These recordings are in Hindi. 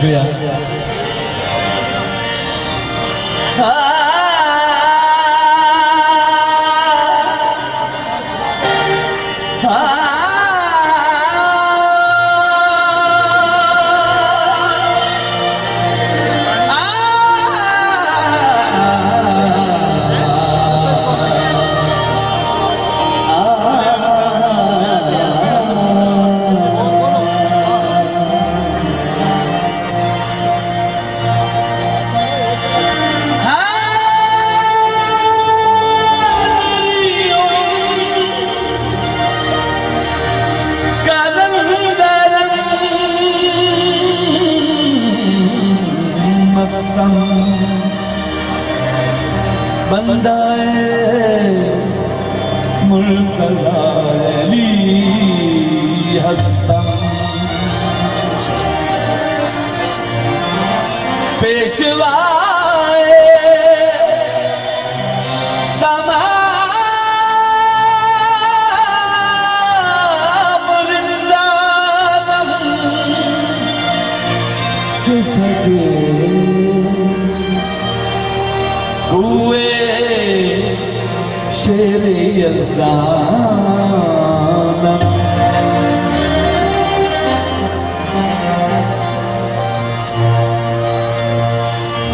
शुक्रिया। बंदाए मुर्तज़ा अली हस्तम पेशवाए तमाम रिंदानम के सके हुए शेर यज़दानम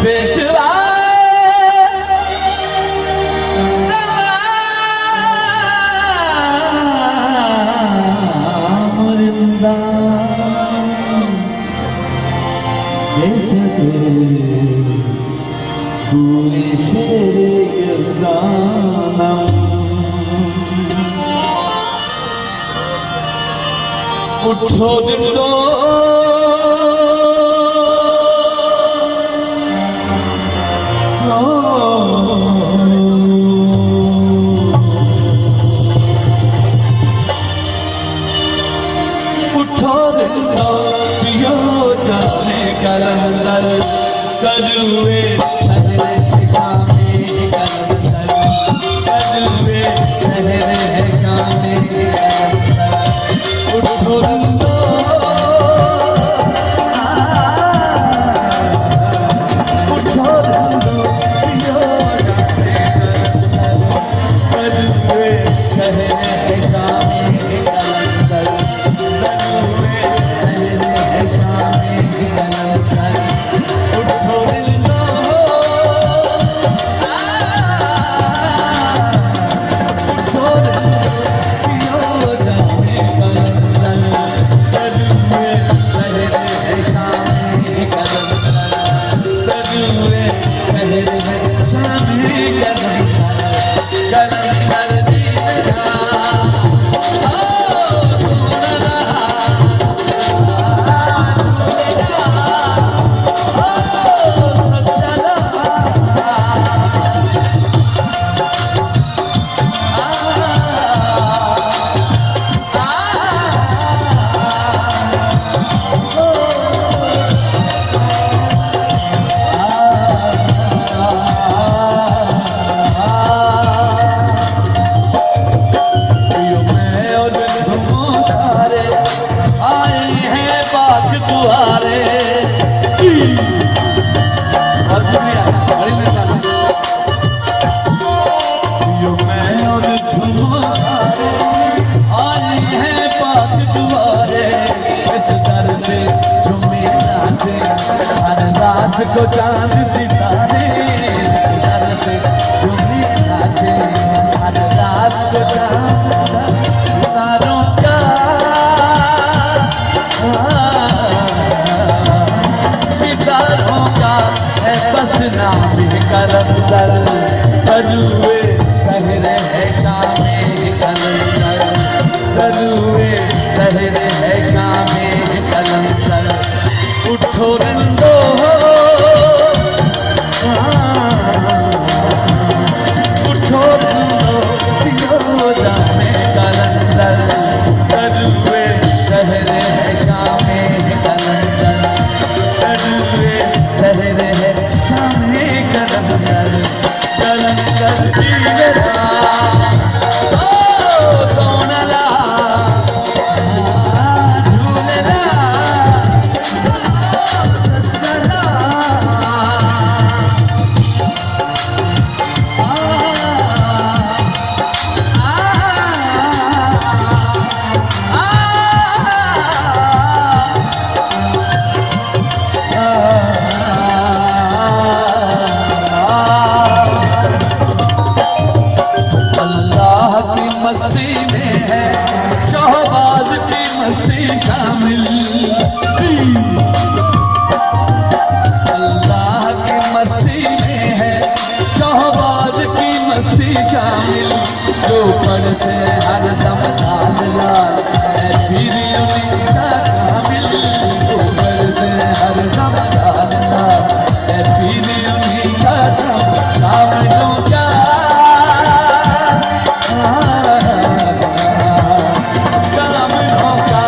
पेशवा तमाम रिंदानम के सके हुए शेर यज़दानम उठो दिलो उठो दिलो पियो जाने कलंदर करुए को चांद सितारे नाचे हर रात को चांद सितारों का सितारों का है बस नाम कलंदर करुए सहरे है शामे कलंदर करुए सहरे है शामे कलंदर उठो रंगो उठो रंगो पियो जाने कलंदर मस्ती में है, शहबाज की मस्ती शामिल। अल्लाह की मस्ती में है, शहबाज की मस्ती शामिल। जो पढ़ते हर दम लाल लाल है फिर उन्हीं का कामिल। जो पढ़ते हर दम लाल लाल है फिर उन्हीं का कामिलों का। कामिलों का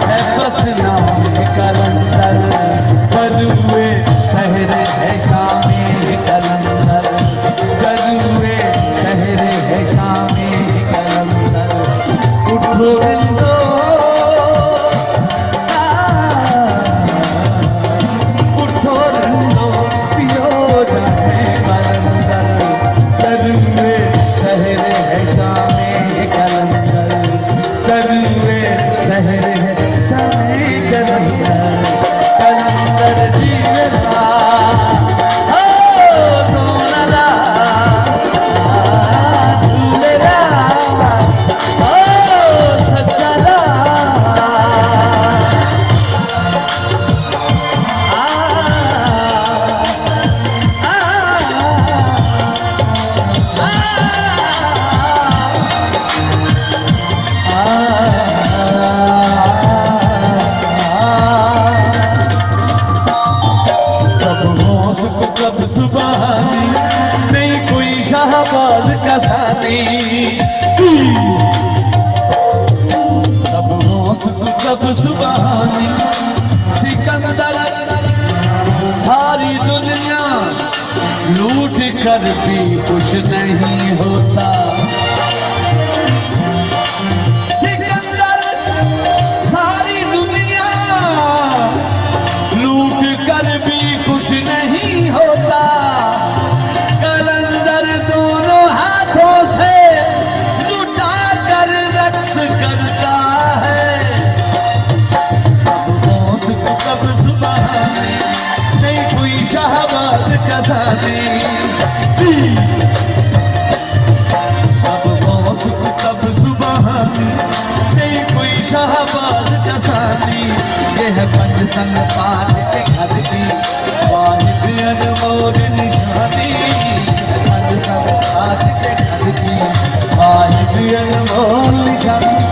है बस नाम कलंदर, बरुए शहर है शामी कलंदर, बरुए शहर है शामी कलंदर। उठो रिंदो उठो रिंदो पियो जाए कलंदर, बरुए शहर है शामी कलंदर, बरुए शहर है शामी कलंदर। कलंदर जीवता हो सोनला झूलेला हो सच्चला। कब सुबहानी नहीं कोई शाहबाज का साथी, सब होश कब सुबहानी सिकंदर। सारी दुनिया लूट कर भी कुछ नहीं होता। सिकंदर सारी दुनिया लूट कर भी कुछ नहीं होता। कलंदर दोनों हाथों से लुटा कर रक्स करता है। होश को कब सुबह नहीं कोई शाहबाज का साथी। अब होश को कब सुबह नहीं कोई शाहबाज का साथी। यह पंचतन पाठ के घर की वाहिद अनमोल निशानी, पंचतन पाठ के घर की वाहिद अनमोल निशानी।